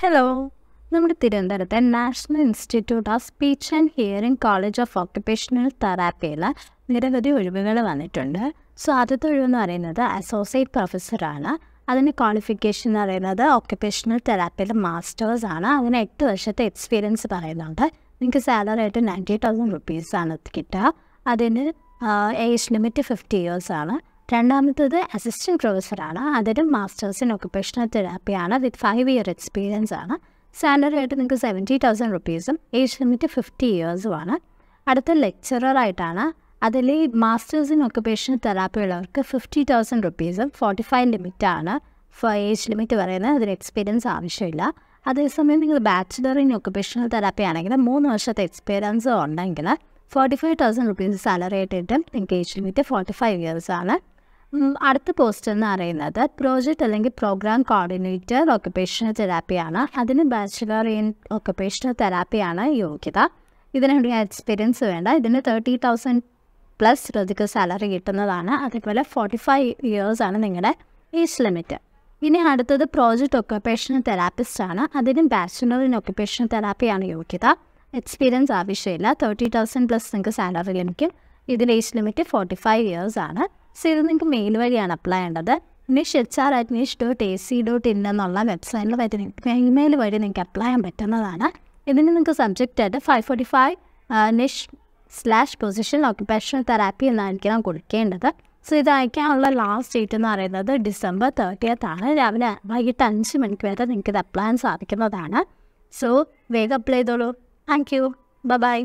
Hello, നമ്മുടെ തിരുവനന്തപുരത്തെ national institute of speech and hearing college of occupational തെറാപ്പിയിൽ നിരവധി ഒഴിവുകൾ വന്നിട്ടുണ്ട്. സോ ആദ്യത്തെ ഒഴിവെന്ന് പറയുന്നത് അസോസിയേറ്റ് പ്രൊഫസറാണ്. അതിൻ്റെ ക്വാളിഫിക്കേഷൻ എന്ന് പറയുന്നത് ഓക്യുപ്പേഷണൽ തെറാപ്പിയിൽ മാസ്റ്റേഴ്സാണ്. അങ്ങനെ 8 വർഷത്തെ എക്സ്പീരിയൻസ് പറയുന്നുണ്ട്. നിങ്ങൾക്ക് സാലറി ആയിട്ട് 90,000 റുപ്പീസാണ് കിട്ടുക. അതിന് ഏജ് ലിമിറ്റ് 50 ഇയേഴ്സാണ്. രണ്ടാമത്തത് അസിസ്റ്റൻറ്റ് പ്രൊഫസറാണ്. അതിന് മാസ്റ്റേഴ്സ് ഇൻ ഒക്യുപ്പേഷണൽ തെറാപ്പിയാണ് വിത്ത് 5 ഇയർ എക്സ്പീരിയൻസ് ആണ്. സാലറി ആയിട്ട് നിങ്ങൾക്ക് 70,000 റുപ്പീസും ഏജ് ലിമിറ്റ് 50 ഇയേഴ്സുമാണ്. അടുത്ത ലെക്ചററായിട്ടാണ്. അതിൽ മാസ്റ്റേഴ്സ് ഇൻ ഒക്യുപ്പേഷണൽ തെറാപ്പി ഉള്ളവർക്ക് 50,000 റുപ്പീസും 45 ലിമിറ്റാണ് ഏജ് ലിമിറ്റ് പറയുന്നത്. അതിന് എക്സ്പീരിയൻസ് ആവശ്യമില്ല. അതേസമയം നിങ്ങൾ ബാച്ചിലർ ഇൻ ഒക്യുപ്പേഷണൽ തെറാപ്പി ആണെങ്കിൽ 3 വർഷത്തെ എക്സ്പീരിയൻസ് ഉണ്ടെങ്കിൽ 45,000 റുപ്പീസ് സാലറി ആയിട്ട് നിങ്ങൾക്ക് ഏജ് ലിമിറ്റ് 45 ഇയേഴ്സാണ്. അടുത്ത പോസ്റ്റ് എന്ന് പറയുന്നത് പ്രോജക്റ്റ് അല്ലെങ്കിൽ പ്രോഗ്രാം കോർഡിനേറ്റർ ഒക്യുപ്പേഷണൽ തെറാപ്പിയാണ്. അതിന് ബാച്ചിലർ ഇൻ ഒക്യുപ്പേഷണൽ തെറാപ്പിയാണ് യോഗ്യത. ഇതിനുവേണ്ടി എക്സ്പീരിയൻസ് വേണ്ട. ഇതിന് 30,000 പ്ലസ് റെഗുലർ സാലറി കിട്ടുന്നതാണ്. അതേപോലെ 45 ഇയേഴ്സാണ് നിങ്ങളുടെ ഏജ് ലിമിറ്റ്. ഇനി അടുത്തത് പ്രോജക്റ്റ് ഒക്യുപ്പേഷണൽ തെറാപ്പിസ്റ്റാണ്. അതിന് ബാച്ചിലർ ഇൻ ഒക്യുപ്പേഷണൽ തെറാപ്പിയാണ് യോഗ്യത. എക്സ്പീരിയൻസ് ആവശ്യമില്ല. 30,000 പ്ലസ് നിങ്ങൾക്ക് സാലറി ലഭിക്കും. ഇതിൻ്റെ ഏജ് ലിമിറ്റ് 45 ഇയേഴ്സാണ്. സോ ഇത് നിങ്ങൾക്ക് മെയിൽ വഴിയാണ് അപ്ലൈ ചെയ്യേണ്ടത്. nish@nish.ac.in എന്നുള്ള വെബ്സൈറ്റിൽ വഴി ഇമെയിൽ വഴി നിങ്ങൾക്ക് അപ്ലൈ ചെയ്യാൻ പറ്റുന്നതാണ്. ഇതിന് നിങ്ങൾക്ക് സബ്ജക്റ്റായിട്ട് 545 nish/പൊസിഷൻ ഒക്യുപ്പേഷണൽ തെറാപ്പി എന്നായിരിക്കണം കൊടുക്കേണ്ടത്. സോ ഇത് അയക്കാനുള്ള ലാസ്റ്റ് ഡേറ്റ് എന്ന് പറയുന്നത് December 30th ആണ്. രാവിലെ വൈകിട്ട് 5 മണിക്ക് വരെ നിങ്ങൾക്ക് ഇത് അപ്ലൈ ചെയ്യാൻ സാധിക്കുന്നതാണ്. സോ വേഗം അപ്ലൈ ചെയ്തോളൂ. Thank you. ബൈ.